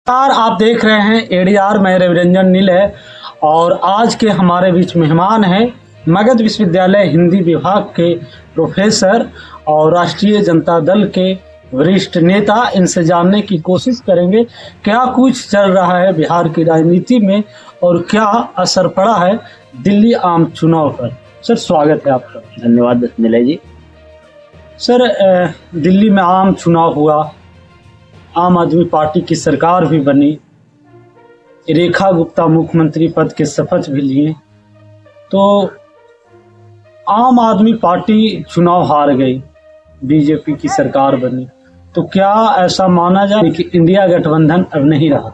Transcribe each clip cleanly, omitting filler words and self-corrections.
यार आप देख रहे हैं एडीआर। मैं रविरंजन नील है और आज के हमारे बीच मेहमान हैं मगध विश्वविद्यालय हिंदी विभाग के प्रोफेसर और राष्ट्रीय जनता दल के वरिष्ठ नेता। इनसे जानने की कोशिश करेंगे क्या कुछ चल रहा है बिहार की राजनीति में और क्या असर पड़ा है दिल्ली आम चुनाव पर। सर स्वागत है आपका। धन्यवाद नीलय जी। सर दिल्ली में आम चुनाव हुआ, आम आदमी पार्टी की सरकार भी बनी, रेखा गुप्ता मुख्यमंत्री पद के शपथ भी लिए, तो आम आदमी पार्टी चुनाव हार गई, बीजेपी की सरकार बनी, तो क्या ऐसा माना जाए कि इंडिया गठबंधन अब नहीं रहा?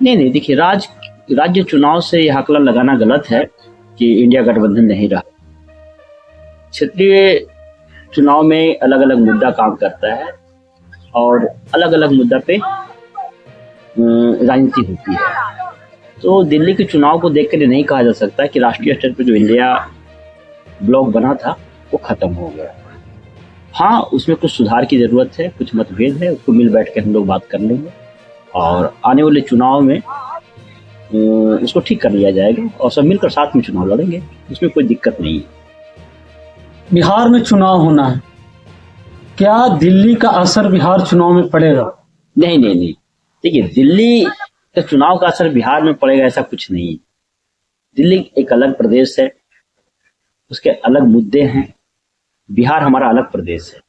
नहीं, देखिए राज्य चुनाव से यह आकलन लगाना गलत है कि इंडिया गठबंधन नहीं रहा। क्षेत्रीय चुनाव में अलग अलग मुद्दा काम करता है और अलग अलग मुद्दा पे राजनीति होती है। तो दिल्ली के चुनाव को देखकर नहीं कहा जा सकता कि राष्ट्रीय स्तर पर जो इंडिया ब्लॉक बना था वो खत्म हो गया। हाँ, उसमें कुछ सुधार की जरूरत है, कुछ मतभेद है, उसको मिल बैठ के हम लोग बात कर लेंगे और आने वाले चुनाव में इसको ठीक कर लिया जाएगा और सब मिलकर साथ में चुनाव लड़ेंगे, उसमें कोई दिक्कत नहीं है। बिहार में चुनाव होना है, क्या दिल्ली का असर बिहार चुनाव में पड़ेगा? नहीं, देखिए दिल्ली के चुनाव का असर बिहार में पड़ेगा ऐसा कुछ नहीं है। दिल्ली एक अलग प्रदेश है, उसके अलग मुद्दे हैं। बिहार हमारा अलग प्रदेश है,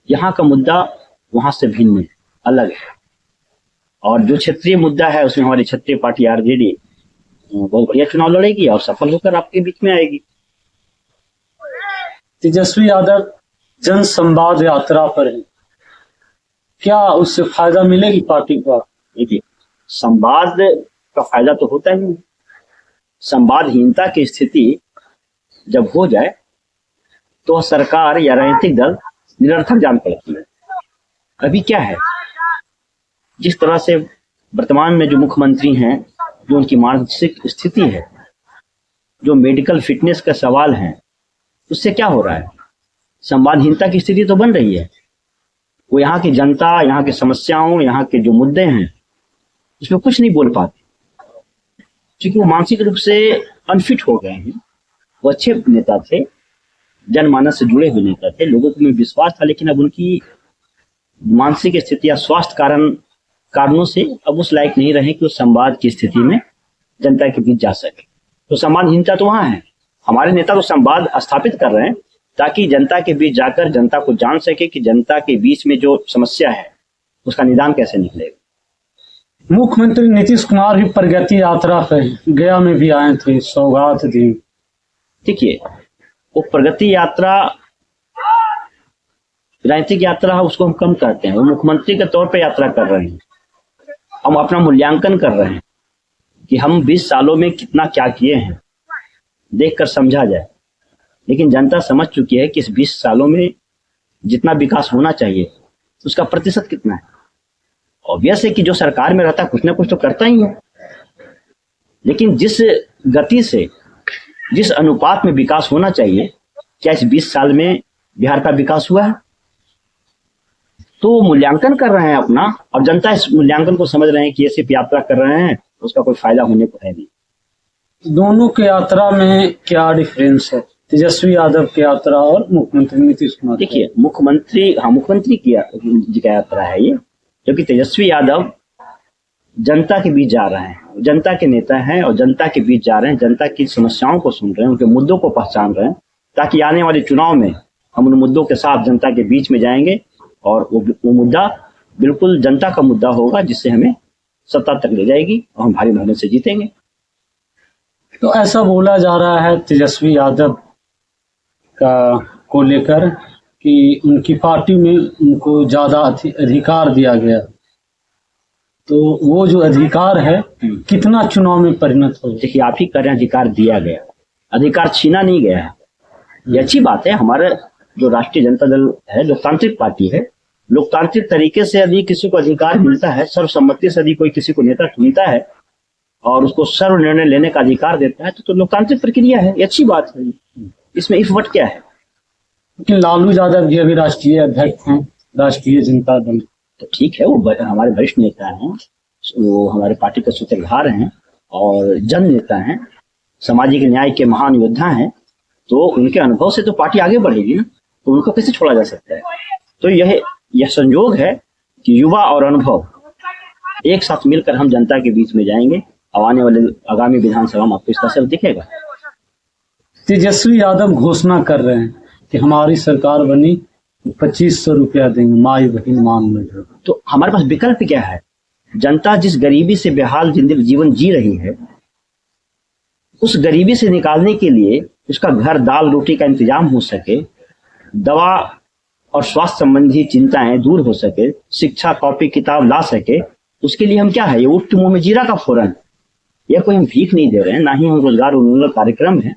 यहाँ का मुद्दा वहां से भिन्न है, अलग है। और जो क्षेत्रीय मुद्दा है उसमें हमारी क्षेत्रीय पार्टी आरजेडी बहुत बढ़िया चुनाव लड़ेगी और सफल होकर आपके बीच में आएगी। तेजस्वी यादव जन संवाद यात्रा पर है, क्या उससे फायदा मिलेगी पार्टी को? देखिए संवाद का फायदा तो होता ही नहीं। संवादहीनता की स्थिति जब हो जाए तो सरकार या राजनीतिक दल निरर्थक जान पड़ती है। अभी क्या है, जिस तरह से वर्तमान में जो मुख्यमंत्री हैं, जो उनकी मानसिक स्थिति है, जो मेडिकल फिटनेस का सवाल है, उससे क्या हो रहा है, संवादहीनता की स्थिति तो बन रही है। वो यहाँ की जनता, यहाँ की समस्याओं, यहाँ के जो मुद्दे हैं उसमें कुछ नहीं बोल पाते क्योंकि वो मानसिक रूप से अनफिट हो गए हैं। वो अच्छे नेता थे, जनमानस से जुड़े हुए नेता थे, लोगों को में विश्वास था, लेकिन अब उनकी मानसिक स्थिति या स्वास्थ्य कारणों से अब उस लायक नहीं रहे कि वो संवाद की स्थिति में जनता के बीच जा सके। तो संवादहीनता तो वहां है। हमारे नेता तो संवाद स्थापित कर रहे हैं ताकि जनता के बीच जाकर जनता को जान सके कि जनता के बीच में जो समस्या है उसका निदान कैसे निकलेगा। मुख्यमंत्री नीतीश कुमार भी प्रगति यात्रा पे गया में भी आए थे, सौगात दी। देखिए वो प्रगति यात्रा राजनीतिक यात्रा उसको हम कम करते हैं। वो मुख्यमंत्री के तौर पर यात्रा कर रहे हैं, हम अपना मूल्यांकन कर रहे हैं कि हम 20 सालों में कितना क्या किए हैं, देखकर समझा जाए। लेकिन जनता समझ चुकी है कि इस 20 सालों में जितना विकास होना चाहिए उसका प्रतिशत कितना है। ऑब्वियस है कि जो सरकार में रहता है कुछ ना कुछ तो करता ही है, लेकिन जिस गति से, जिस अनुपात में विकास होना चाहिए, क्या इस 20 साल में बिहार का विकास हुआ है? तो मूल्यांकन कर रहे हैं अपना, और जनता इस मूल्यांकन को समझ रहे हैं कि ये सिर्फ यात्रा कर रहे हैं, उसका कोई फायदा होने को है नहीं। दोनों के यात्रा में क्या डिफरेंस है, तेजस्वी यादव की यात्रा और मुख्यमंत्री नीतीश कुमार? देखिए मुख्यमंत्री की जी का यात्रा है ये, क्योंकि तेजस्वी यादव जनता के बीच जा रहे हैं, जनता के नेता हैं और जनता के बीच जा रहे हैं, जनता की समस्याओं को सुन रहे हैं, उनके मुद्दों को पहचान रहे हैं, ताकि आने वाले चुनाव में हम उन मुद्दों के साथ जनता के बीच में जाएंगे और वो मुद्दा बिल्कुल जनता का मुद्दा होगा जिससे हमें सत्ता तक ले जाएगी और हम भारी बहुमत से जीतेंगे। तो ऐसा बोला जा रहा है तेजस्वी यादव को लेकर कि उनकी पार्टी में उनको ज्यादा अधिकार दिया गया, तो वो जो अधिकार है कितना चुनाव में परिणत हो? देखिए आप ही कह रहे हैं अधिकार दिया गया, अधिकार छीना नहीं गया है, ये अच्छी बात है। हमारे जो राष्ट्रीय जनता दल है लोकतांत्रिक पार्टी है, लोकतांत्रिक तरीके से यदि किसी को अधिकार मिलता है, सर्वसम्मति से यदि कोई किसी को नेता चुनता है और उसको सर्व निर्णय लेने का अधिकार देता है तो लोकतांत्रिक प्रक्रिया है, ये अच्छी बात है। इसमें इफ वट क्या है? लेकिन लालू यादव जी अभी राष्ट्रीय अध्यक्ष हैं राष्ट्रीय जनता दल, तो ठीक है, वो हमारे वरिष्ठ नेता हैं, वो हमारे पार्टी के सूत्रधार हैं और जन नेता हैं, सामाजिक न्याय के महान योद्धा हैं, तो उनके अनुभव से तो पार्टी आगे बढ़ेगी ना, तो उनको कैसे छोड़ा जा सकता है। तो यह संयोग है कि युवा और अनुभव एक साथ मिलकर हम जनता के बीच में जाएंगे। अब आने वाले आगामी विधानसभा में आपको इसका असर दिखेगा। तेजस्वी यादव घोषणा कर रहे हैं कि हमारी सरकार बनी 2500 रुपया देंगे, माई बहन मान लो। तो हमारे पास विकल्प क्या है? जनता जिस गरीबी से बेहाल जिंदगी जीवन जी रही है, उस गरीबी से निकालने के लिए उसका घर दाल रोटी का इंतजाम हो सके, दवा और स्वास्थ्य संबंधी चिंताएं दूर हो सके, शिक्षा कॉपी किताब ला सके, उसके लिए हम क्या है, ये उठ मुंह में जीरा का फोरन। यह कोई हम भीख नहीं दे रहे हैं, ना ही हम रोजगार उन्मूलन कार्यक्रम है।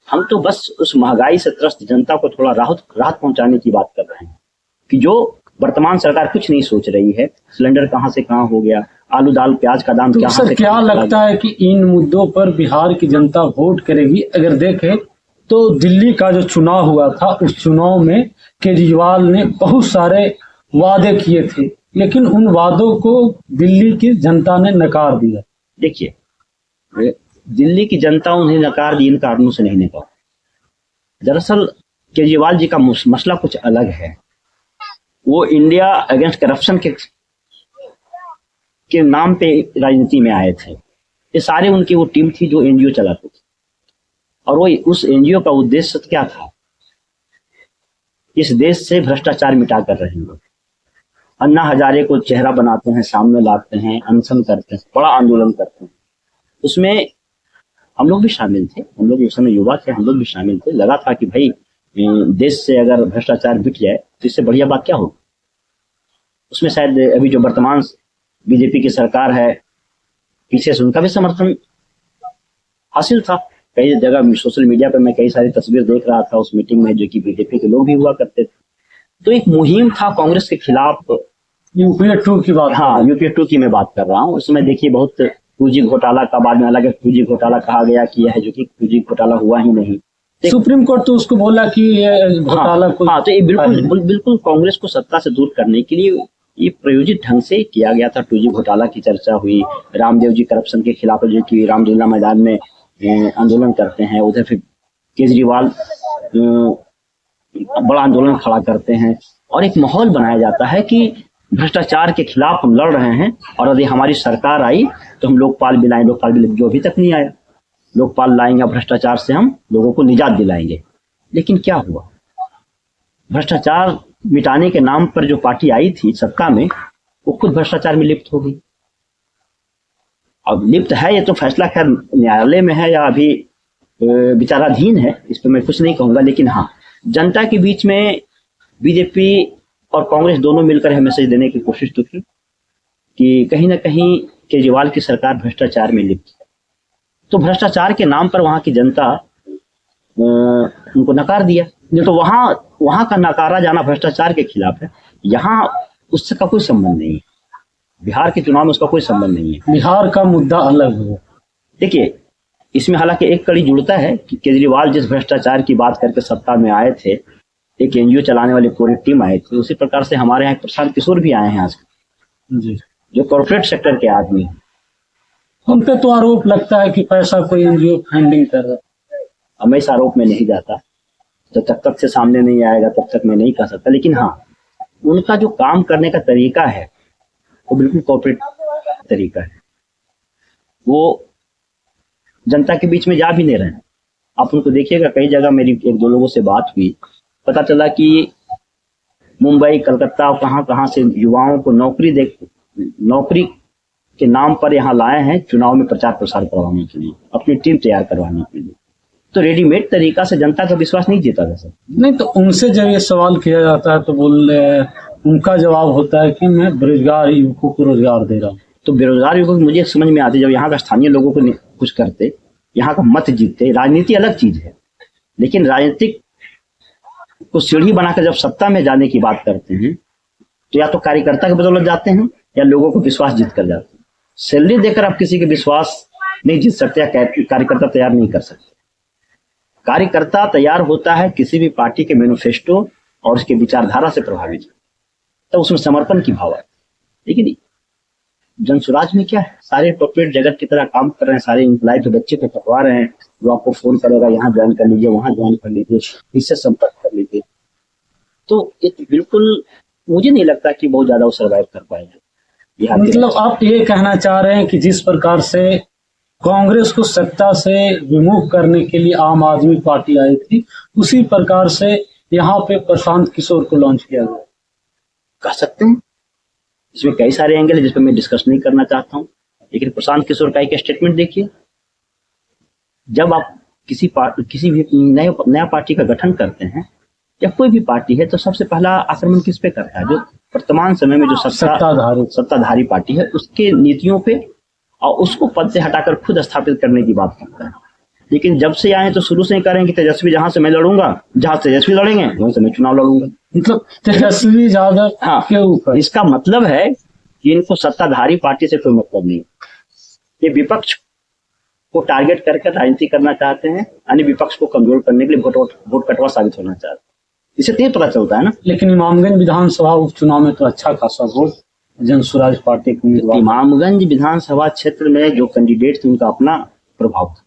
हम तो बस उस महंगाई से त्रस्त जनता को थोड़ा राहत पहुंचाने की बात कर रहे हैं कि जो वर्तमान सरकार कुछ नहीं सोच रही है। सिलेंडर कहां से कहां हो गया, आलू दाल प्याज का दाम तो कहां सर से क्या लगता है कि इन मुद्दों पर बिहार की जनता वोट करेगी? अगर देखें तो दिल्ली का जो चुनाव हुआ था, उस चुनाव में केजरीवाल ने बहुत सारे वादे किए थे, लेकिन उन वादों को दिल्ली की जनता ने नकार दिया। देखिए, दिल्ली की जनता उन्हें नकार दी इन कारणों से नहीं नकार। दरअसल केजरीवाल जी का मसला कुछ अलग है। वो इंडिया अगेंस्ट करप्शन के नाम पे राजनीति में आए थे। ये सारे उनकी वो टीम थी जो एनजीओ चलाती थी, और वो उस एनजीओ का उद्देश्य क्या था? इस देश से भ्रष्टाचार मिटा कर रहे हैं। अन्ना हजारे को चेहरा बनाते हैं, सामने लाते हैं, अनशन करते हैं, बड़ा आंदोलन करते हैं। उसमें हम लोग भी शामिल थे, हम लोग उस समय युवा थे, हम लोग भी शामिल थे। लगा था कि भाई देश से अगर भ्रष्टाचार मिट जाए तो इससे बढ़िया बात क्या होगी। उसमें शायद अभी जो वर्तमान बीजेपी की सरकार है, पीछे से उनका भी समर्थन हासिल था। कई जगह सोशल मीडिया पर मैं कई सारी तस्वीर देख रहा था उस मीटिंग में, जो कि बीजेपी के लोग भी हुआ करते थे। तो एक मुहिम था कांग्रेस के खिलाफ। यूपीए 2 की बात, हाँ, यूपीए 2 की मैं बात कर रहा हूँ। उसमें देखिए बहुत 2G घोटाला का बाद में अलग 2G घोटाला कहा गया कि यह है, जो कि 2G घोटाला हुआ ही नहीं। सुप्रीम कोर्ट तो उसको बोला कि ये घोटाला हाँ, तो ये बिल्कुल कांग्रेस को सत्ता से दूर करने के लिए ये प्रयोजित ढंग से किया गया था। 2G घोटाला की चर्चा हुई, रामदेव जी करप्शन के खिलाफ जो कि रामलीला मैदान में आंदोलन करते हैं, उधर फिर केजरीवाल बड़ा आंदोलन खड़ा करते हैं, और एक माहौल बनाया जाता है कि भ्रष्टाचार के खिलाफ हम लड़ रहे हैं, और यदि हमारी सरकार आई तो हम लोकपाल भी लाएंगे। लोकपाल भी जो अभी तक नहीं आया, लोकपाल लाएंगे, भ्रष्टाचार से हम लोगों को निजात दिलाएंगे। लेकिन क्या हुआ? भ्रष्टाचार मिटाने के नाम पर जो पार्टी आई थी सत्ता में, वो खुद भ्रष्टाचार में लिप्त हो गई। अब लिप्त है, ये तो फैसला खैर न्यायालय में है या अभी विचाराधीन है, इस पर मैं कुछ नहीं कहूंगा। लेकिन हाँ, जनता के बीच में बीजेपी और कांग्रेस दोनों मिलकर यह मैसेज देने की कोशिश तो की कि कहीं ना कहीं केजरीवाल की सरकार भ्रष्टाचार में लिप्त है। तो भ्रष्टाचार के नाम पर वहां की जनता उनको नकार दिया। तो वहां का नकारा जाना भ्रष्टाचार के खिलाफ है, यहाँ उसका कोई संबंध नहीं है। बिहार के चुनाव में उसका कोई संबंध नहीं है। बिहार का मुद्दा अलग है। देखिए, इसमें हालांकि एक कड़ी जुड़ता है कि केजरीवाल जिस भ्रष्टाचार की बात करके सत्ता में आए थे, एक एनजीओ चलाने वाली पूरी टीम आई थी, उसी प्रकार से हमारे यहाँ प्रशांत किशोर भी आए हैं आज जी, जो कॉर्पोरेट सेक्टर के आदमी हैं। उन पे तो आरोप लगता है कि पैसा कोई एनजीओ फंडिंग कर रहा है। अब मैं इस आरोप में नहीं जाता, जब तक से सामने नहीं आएगा तब तक मैं नहीं कह सकता। लेकिन हाँ, उनका जो काम करने का तरीका है वो बिल्कुल कॉर्पोरेट तरीका है। वो जनता के बीच में जा भी नहीं रहे हैं। आप उनको देखिएगा, कई जगह मेरी 1-2 लोगों से बात हुई, पता चला कि मुंबई, कलकत्ता और कहां से युवाओं को नौकरी के नाम पर यहाँ लाए हैं चुनाव में प्रचार प्रसार करवाने के लिए, अपनी टीम तैयार करवाने के लिए। तो रेडीमेड तरीका से जनता का विश्वास नहीं जीता जा सकता। नहीं, तो उनसे जब ये सवाल किया जाता है तो उनका जवाब होता है कि मैं बेरोजगार युवकों को रोजगार दे रहा हूँ। तो बेरोजगार युवक मुझे समझ में आते, जब यहाँ का स्थानीय लोगों को कुछ करते, यहाँ का मत जीतते। राजनीति अलग चीज है, लेकिन राजनीतिक को सीढ़ी बनाकर जब सत्ता में जाने की बात करते हैं तो या तो कार्यकर्ता के बदौलत जाते हैं या लोगों को विश्वास जीत कर जाते हैं। सैलरी देकर आप किसी के विश्वास नहीं जीत सकते या कार्यकर्ता तैयार नहीं कर सकते। कार्यकर्ता तैयार होता है किसी भी पार्टी के मैनिफेस्टो और उसके विचारधारा से प्रभावित, तो उसमें समर्पण की भाव है। लेकिन जनसुराज में क्या है, सारे कॉर्पोरेट जगत की तरह काम कर रहे हैं, सारे एम्प्लॉय तो बच्चे को पकवा रहे हैं, जो आपको फोन करेगा यहाँ ज्वाइन कर लीजिए, वहां ज्वाइन कर लीजिए, इससे संपर्क कर लीजिए। तो ये तो बिल्कुल मुझे नहीं लगता कि बहुत ज्यादा वो सर्वाइव कर पाएगा बिहार के मतलब आप ये कहना चाह रहे हैं कि जिस प्रकार से कांग्रेस को सत्ता से विमुख करने के लिए आम आदमी पार्टी आई थी, उसी प्रकार से यहाँ पे प्रशांत किशोर को लॉन्च किया गया। कह सकते हैं। इसमें कई सारे एंगल है जिस पर मैं डिस्कस नहीं करना चाहता हूँ, लेकिन प्रशांत किशोर का एक स्टेटमेंट देखिए। जब आप किसी भी नया पार्टी का गठन करते हैं या कोई भी पार्टी है, तो सबसे पहला आक्रमण किस पे करता है? जो वर्तमान समय में जो सत्ताधारी पार्टी है उसके नीतियों पे, और उसको पद से हटाकर खुद स्थापित करने की बात करता है। लेकिन जब से आए तो शुरू से ही करेंगे तेजस्वी जहां से मैं लड़ूंगा, जहां तेजस्वी लड़ेंगे वहीं से मैं चुनाव लड़ूंगा। मतलब तेजस्वी यादव हाँ, के ऊपर। इसका मतलब है कि इनको सत्ताधारी पार्टी से कोई मतलब नहीं, ये विपक्ष को टारगेट करके राजनीति करना चाहते हैं, यानी विपक्ष को कमजोर करने के लिए वोट कटवा साबित होना चाहते हैं। इसे तेज पता चलता है ना। लेकिन इमामगंज विधानसभा उपचुनाव में तो अच्छा खासा वोट जनसुराज पार्टी को मिला। इमामगंज विधानसभा क्षेत्र में जो कैंडिडेट थे उनका अपना प्रभाव था।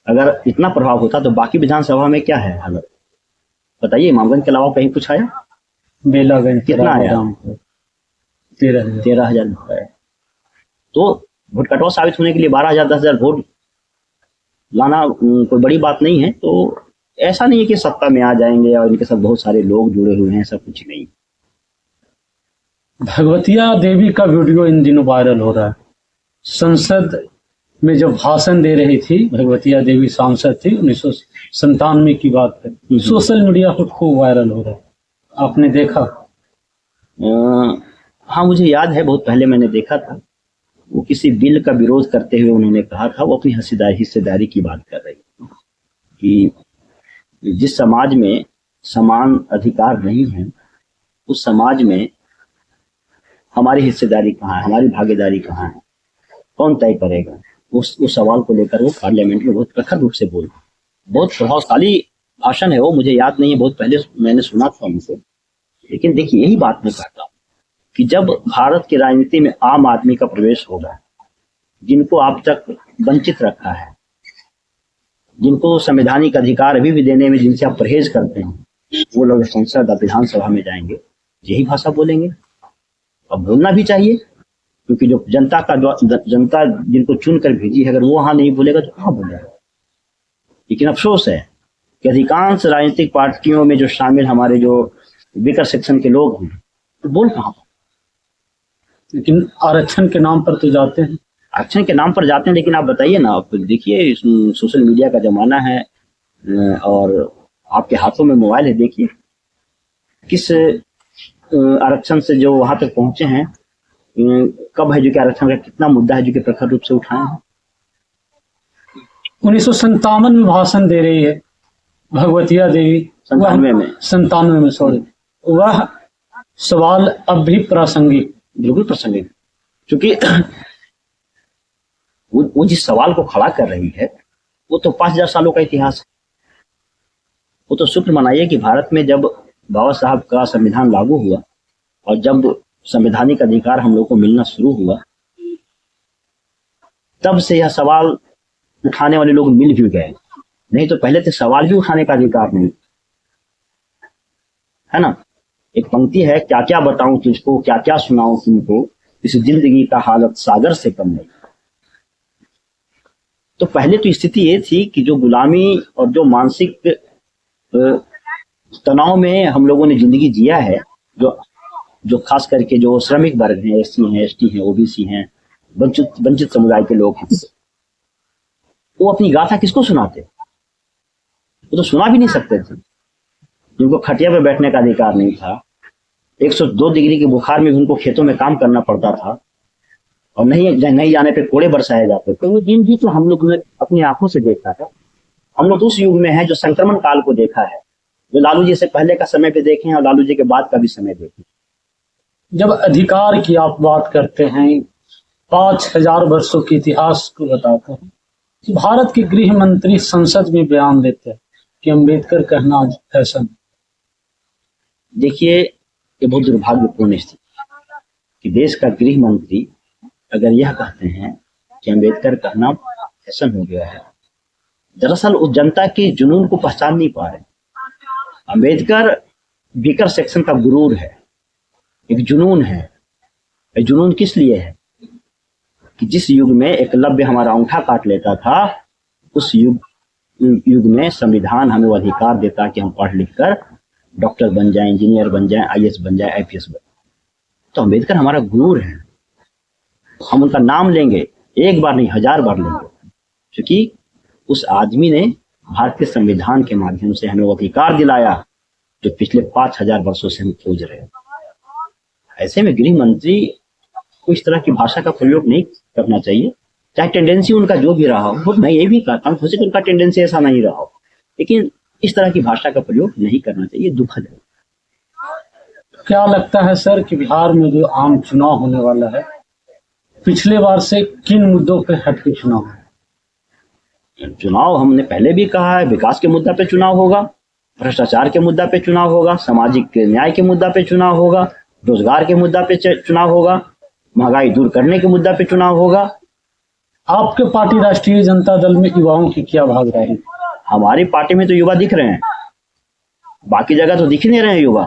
अगर इतना प्रभाव होता तो बाकी विधानसभा में क्या है हालत बताइए। इमामगंज के अलावा कहीं कुछ आया? बेलागंज कितना आया? 13,000 रुपए। तो वोट कटवा साबित होने के लिए 12,000 10,000 वोट लाना कोई बड़ी बात नहीं है। तो ऐसा नहीं है कि सत्ता में आ जाएंगे और इनके साथ बहुत सारे लोग जुड़े हुए हैं, ऐसा कुछ नहीं। भगवतिया देवी का वीडियो इन दिनों वायरल हो रहा है। संसद में जब भाषण दे रही थी, भगवतिया देवी सांसद थी, 1997 की बात है, सोशल मीडिया पर खूब वायरल हो रहा है। आपने देखा? हाँ, मुझे याद है, बहुत पहले मैंने देखा था। वो किसी बिल का विरोध करते हुए उन्होंने कहा था, वो अपनी हिस्सेदारी की बात कर रही थी कि जिस समाज में समान अधिकार नहीं है, उस समाज में हमारी हिस्सेदारी कहाँ है, हमारी भागीदारी कहाँ है, कौन तय करेगा। उस सवाल को लेकर वो पार्लियामेंट में बहुत प्रखर रूप से बोले। बहुत प्रभावशाली भाषण है वो, मुझे याद नहीं है, बहुत पहले मैंने सुना था उनसे। लेकिन देखिए, यही बात मैं कहता हूँ कि जब भारत की राजनीति में आम आदमी का प्रवेश होगा, जिनको आप तक वंचित रखा है, जिनको संवैधानिक अधिकार अभी भी देने में जिनसे आप परहेज करते हैं, वो लोग संसद और विधानसभा में जाएंगे, यही भाषा बोलेंगे। और बोलना भी चाहिए, क्योंकि जो जनता जिनको चुनकर भेजी है, अगर वो वहां नहीं बोलेगा तो कहाँ बोलेगा। लेकिन अफसोस है कि अधिकांश राजनीतिक पार्टियों में जो शामिल हमारे जो वीकर सेक्शन के लोग हैं, तो बोल कहाँ। लेकिन आरक्षण के नाम पर तो जाते हैं। आरक्षण के नाम पर जाते हैं, लेकिन आप बताइए ना, आप देखिए सोशल मीडिया का जमाना है और आपके हाथों में मोबाइल है, देखिए किस आरक्षण से जो वहां तक पहुंचे हैं, कब है जो कि आरक्षण का कितना मुद्दा है जो कि प्रखर रूप से उठाए हैं। 1957 में भाषण दे रही है भगवतिया देवी, 97 में सॉरी, वह सवाल अब भी प्रासंगिक, बिल्कुल प्रासंगिक, क्योंकि वो जिस सवाल को खड़ा कर रही है वो तो 5000 सालों का इतिहास है। वो तो शुक्र मनाइए कि भारत में जब बाबा साहब का संविधान लागू हुआ और जब संवैधानिक अधिकार हम लोग को मिलना शुरू हुआ, तब से यह सवाल उठाने वाले लोग मिल भी गए। नहीं तो पहले तो सवाल भी उठाने का अधिकार नहीं, है ना। एक पंक्ति है, क्या क्या बताऊं तुझको, क्या क्या सुनाऊं तुमको, इस जिंदगी का हालत सागर से कम नहीं। तो पहले तो स्थिति ये थी कि जो गुलामी और जो मानसिक तनाव में हम लोगों ने जिंदगी जिया है, जो खास करके जो श्रमिक वर्ग हैं, एससी हैं, एसटी हैं, ओबीसी हैं, वंचित समुदाय के लोग हैं, वो अपनी गाथा किसको सुनाते? वो तो सुना भी नहीं सकते थे। जिनको खटिया पे बैठने का अधिकार नहीं था, 102 डिग्री के बुखार में उनको खेतों में काम करना पड़ता था और नहीं जाने पे कोड़े बरसाए जाते थे। वो दिन भी तो हम लोग ने अपनी आंखों से देखा है। हम लोग उस युग में हैं जो संक्रमण काल को देखा है, जो लालू जी से पहले का समय भी देखे हैं और लालू जी के बाद का भी समय देखे। जब अधिकार की आप बात करते हैं, 5000 वर्षों के इतिहास को बताते हैं, भारत के गृह मंत्री संसद में बयान देते हैं कि अम्बेडकर कहना आज फैशन। देखिए, ये बहुत दुर्भाग्यपूर्ण स्थिति। कि देश का गृह मंत्री अगर यह कहते हैं कि अम्बेडकर का नाम फैशन हो गया है, दरअसल उस जनता के जुनून को पहचान नहीं पा रहे। अम्बेडकर वीकर सेक्शन का गुरूर है, एक जुनून है। ये जुनून किस लिए है कि जिस युग में एकलव्य हमारा अंगूठा काट लेता था, उस युग में संविधान हमें वो अधिकार देता कि हम पढ़ लिख कर डॉक्टर बन जाएं, इंजीनियर बन जाएं, आईएएस बन जाएं, आईपीएस बन जाएं। तो अम्बेडकर हमारा गुरूर है। हम उनका नाम लेंगे, एक बार नहीं 1000 बार लेंगे, क्योंकि उस आदमी ने भारतीय संविधान के माध्यम से हमें वो अधिकार दिलाया जो पिछले 5000 वर्षों से हम खोज रहे हैं। ऐसे में गृह मंत्री को इस तरह की भाषा का प्रयोग नहीं करना चाहिए, चाहे टेंडेंसी उनका जो भी रहा हो। मैं ये भी कहता हूँ हो सके उनका टेंडेंसी ऐसा नहीं रहा हो, लेकिन इस तरह की भाषा का प्रयोग नहीं करना चाहिए, दुखद है। क्या लगता है सर कि बिहार में जो आम चुनाव होने वाला है, पिछले बार से किन मुद्दों पे हटके चुनाव है? चुनाव हमने पहले भी कहा है, विकास के मुद्दा पे चुनाव होगा, भ्रष्टाचार के मुद्दा पे चुनाव होगा, सामाजिक न्याय के मुद्दा पे चुनाव होगा, रोजगार के मुद्दा पे चुनाव होगा, महंगाई दूर करने के मुद्दा पे चुनाव होगा। आपके पार्टी राष्ट्रीय जनता दल में युवाओं की क्या भागीदारी है? हमारी पार्टी में तो युवा दिख रहे हैं, बाकी जगह तो दिख ही नहीं रहे हैं युवा।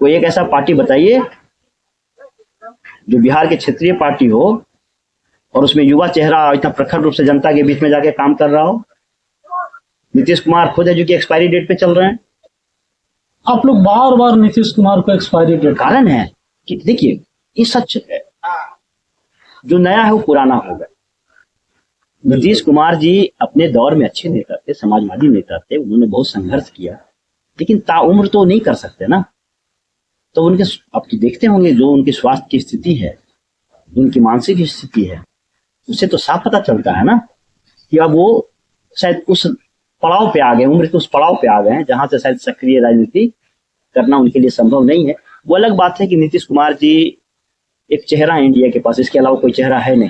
कोई एक ऐसा पार्टी बताइए जो बिहार के क्षेत्रीय पार्टी हो और उसमें युवा चेहरा इतना प्रखर रूप से जनता के बीच में जाके काम कर रहा हो। नीतीश कुमार खुद है जो कि एक्सपायरी डेट पे चल रहे हैं। आप लोग बार बार नीतीश कुमार को एक्सपायरी डेट, कारण है कि देखिए ये सच है, जो नया है वो पुराना होगा। नीतीश कुमार जी अपने दौर में अच्छे नेता थे, समाजवादी नेता थे, उन्होंने बहुत संघर्ष किया, लेकिन ताउम्र तो नहीं कर सकते ना। तो उनके आप देखते होंगे जो उनकी स्वास्थ्य की स्थिति है, उनकी मानसिक स्थिति है, उससे तो साफ पता चलता है ना कि अब वो शायद उस पड़ाव पे आ गए, उम्र के उस पड़ाव पे आ गए हैं जहां से शायद सक्रिय राजनीति करना उनके लिए संभव नहीं है। वो अलग बात है कि नीतीश कुमार जी एक चेहरा है इंडिया के पास, इसके अलावा कोई चेहरा है नहीं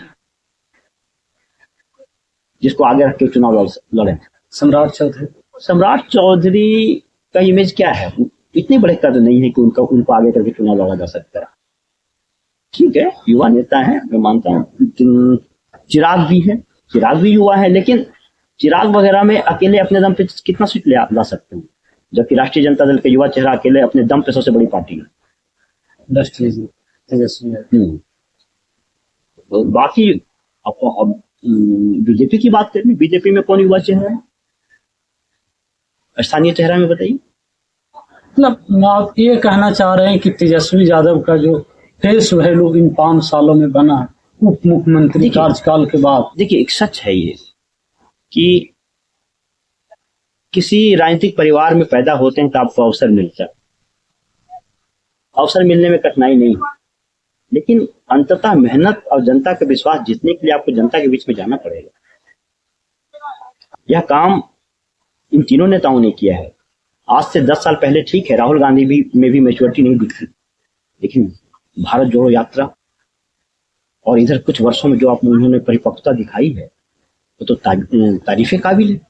जिसको आगे रख के चुनाव लड़े। सम्राट चौधरी का इमेज क्या है? इतने बड़े कद नहीं है कि उनको आगे करके चुनाव लड़ा जा सकता है। ठीक है, युवा नेता है, मैं मानता हूँ। चिराग भी युवा है, लेकिन चिराग वगैरह में अकेले अपने दम पे कितना सीट ला सकते हैं, जबकि राष्ट्रीय जनता दल के युवा चेहरा अकेले अपने दम पे सबसे बड़ी पार्टी है। तो बाकी अब बीजेपी की बात करें, बीजेपी में कौन युवा चेहरा है? स्थानीय चेहरा में बताइए। मतलब आप ये कहना चाह रहे हैं कि तेजस्वी यादव का जो फेस वैल्यू इन 5 सालों में बना उप मुख्यमंत्री कार्यकाल के बाद। देखिए एक सच है ये कि किसी राजनीतिक परिवार में पैदा होते हैं तो आपको अवसर मिलता है, अवसर मिलने में कठिनाई नहीं है, लेकिन अंततः मेहनत और जनता का विश्वास जीतने के लिए आपको जनता के बीच में जाना पड़ेगा। यह काम इन तीनों नेताओं ने किया है। आज से 10 साल पहले ठीक है राहुल गांधी में भी मैच्योरिटी नहीं दिखी, लेकिन भारत जोड़ो यात्रा और इधर कुछ वर्षों में जो उन्होंने परिपक्वता दिखाई है वो तो तारीफे काबिल है।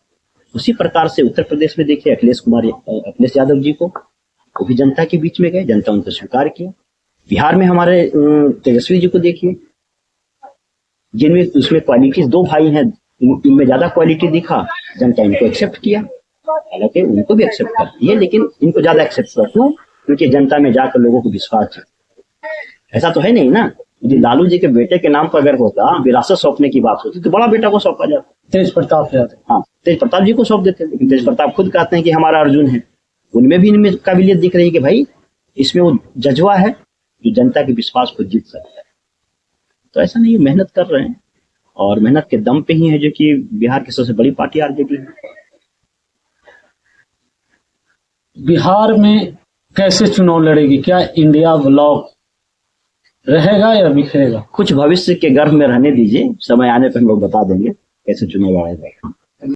उसी प्रकार से उत्तर प्रदेश में देखिए अखिलेश यादव जी को, वो भी जनता के बीच में गए, जनता उनको स्वीकार किया। बिहार में हमारे तेजस्वी जी को देखिए, जिनमें उसमें क्वालिटीज 2 भाई हैं, इनमें ज्यादा क्वालिटी दिखा, जनता इनको एक्सेप्ट किया। हालांकि उनको भी एक्सेप्ट करती है, लेकिन इनको ज्यादा एक्सेप्ट करती हूँ क्योंकि जनता में जाकर लोगों को विश्वास है। ऐसा तो है नहीं ना, यदि लालू जी के बेटे के नाम पर अगर होता विरासत सौंपने की बात होती तो बड़ा बेटा को सौंपा जाता, तेज प्रताप यादव। हाँ, तेज प्रताप जी को सौंप देते, लेकिन तेज प्रताप खुद कहते हैं कि हमारा अर्जुन है। उनमें भी इनमें काबिलियत दिख रही है कि भाई इसमें वो जज्बा है जो जनता के विश्वास को जीत सकता है। तो ऐसा नहीं, मेहनत कर रहे हैं और मेहनत के दम पे ही है जो कि बिहार की सबसे बड़ी पार्टी आरजेडी है। बिहार में कैसे चुनाव लड़ेगी? क्या इंडिया ब्लॉक रहेगा या बिखरेगा? कुछ भविष्य के गर्भ में रहने दीजिए, समय आने पर हम लोग बता देंगे कैसे चुनाव लड़ा जाएगा।